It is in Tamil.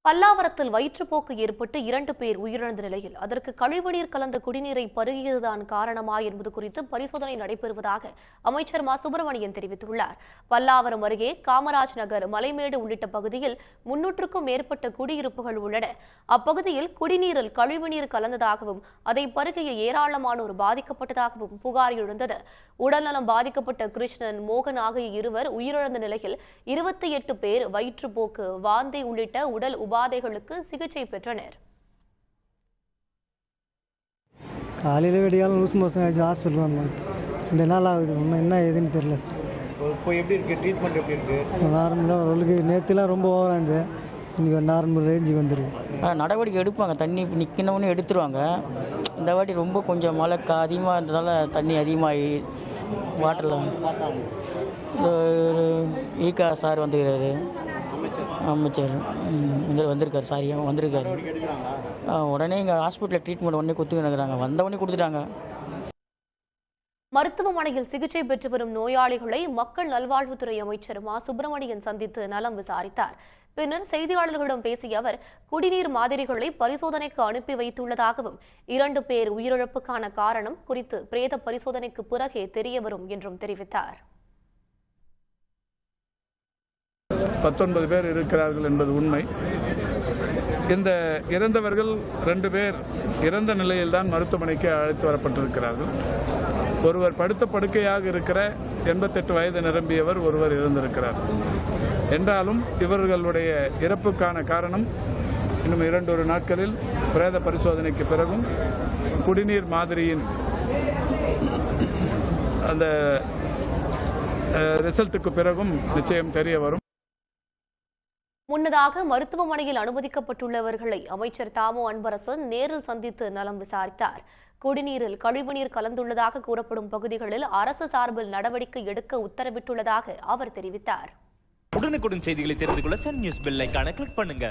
பல்லாவரத்தில் வயிற்றுப்போக்கு ஏற்பட்டு 2 பேர் உயிரிழந்த நிலையில் அதற்கு கழிவுநீர் கலந்த குடிநீரை பருகியதுதான் காரணமா என்பது குறித்து பரிசோதனை நடைபெறுவதாக அமைச்சர் மா சுப்பிரமணியன் தெரிவித்துள்ளார். பல்லாவரம் அருகே காமராஜ் நகர், மலைமேடு உள்ளிட்ட பகுதியில் 300க்கும் மேற்பட்ட குடியிருப்புகள் உள்ளன. அப்பகுதியில் குடிநீரில் கழிவுநீர் கலந்ததாகவும் அதை பருகிய ஏராளமானோர் பாதிக்கப்பட்டதாகவும் புகார் எழுந்தது. உடல்நலம் பாதிக்கப்பட்ட கிருஷ்ணன், மோகன் ஆகிய இருவர் உயிரிழந்த நிலையில் 28 பேர் வயிற்றுப்போக்கு, வாந்தி உள்ளிட்ட உடல் உபாதைகளுக்கு சிகிச்சை பெற்றனர். காலையில் வெடியாலும் லூஸ் மோஷன் ஆச்சு, ஹாஸ்பிட்டல் வந்தோம். 2 நாள் ஆகுது, இன்னும் என்ன ஏதுன்னு தெரியல சார். இப்போ எப்படி இருக்குது, ட்ரீட்மெண்ட் எப்படி இருக்குது? நார்மலாக அவர்களுக்கு நேற்றுலாம் ரொம்ப ஓவராக இருந்தது, இன்றைக்கி ஒரு நார்மல் ரேஞ்சுக்கு வந்துருக்கு. நடவடிக்கை எடுப்பாங்க, தண்ணி நிற்கணும்னு எடுத்துருவாங்க. இந்த வாட்டி ரொம்ப கொஞ்சம் மழை அதிகமாக இருந்ததால் தண்ணி அதிகமாகி வாட்டரில் இந்த ஈகா சார் வந்துருக்காரு, அமைச்சர் வந்திருக்காரு, சாரியாக வந்திருக்காரு. உடனே இங்கே ஹாஸ்பிட்டலில் ட்ரீட்மெண்ட் உடனே கொடுத்துக்கிறாங்க, வந்தவொடனே கொடுத்துட்டாங்க. மருத்துவமனையில் சிகிச்சை பெற்று வரும் நோயாளிகளை மக்கள் நல்வாழ்வுத்துறை அமைச்சர் மா சுப்பிரமணியன் சந்தித்து நலம் விசாரித்தார். பின்னர் செய்தியாளர்களிடம் பேசிய அவர், குடிநீர் மாதிரிகளை பரிசோதனைக்கு அனுப்பி வைத்துள்ளதாகவும் 2 பேர் உயிரிழப்புக்கான காரணம் குறித்து பிரேத பரிசோதனைக்கு பிறகே தெரியவரும் என்றும் தெரிவித்தார். 19 பேர் இருக்கிறார்கள் என்பது உண்மை. இந்த இறந்தவர்கள் 2 பேர் இறந்த நிலையில்தான் மருத்துவமனைக்கு அழைத்து வரப்பட்டிருக்கிறார்கள். ஒருவர் படுத்த படுக்கையாக இருக்கிற 88 வயது நிரம்பியவர் ஒருவர் இறந்திருக்கிறார். என்றாலும் இவர்களுடைய இறப்புக்கான காரணம் இன்னும் 2 நாட்களில் பிரேத பரிசோதனைக்கு பிறகும் குடிநீர் மாதிரியின் அந்த ரிசல்ட்டுக்கு பிறகும் நிச்சயம் தெரிய வரும். முன்னதாக மருத்துவமனையில் அனுமதிக்கப்பட்டுள்ளவர்களை அமைச்சர் தாமோ அன்பரசன் நேரில் சந்தித்து நலம் விசாரித்தார். குடிநீரில் கழிவுநீர் கலந்துள்ளதாக கூறப்படும் பகுதிகளில் அரசு சார்பில் நடவடிக்கை எடுக்க உத்தரவிட்டுள்ளதாக அவர் தெரிவித்தார். உடனுக்குடன் செய்திகளை தெரிந்து கொள்ள சன் நியூஸ் பெல் ஐகானை கிளிக் பண்ணுங்க.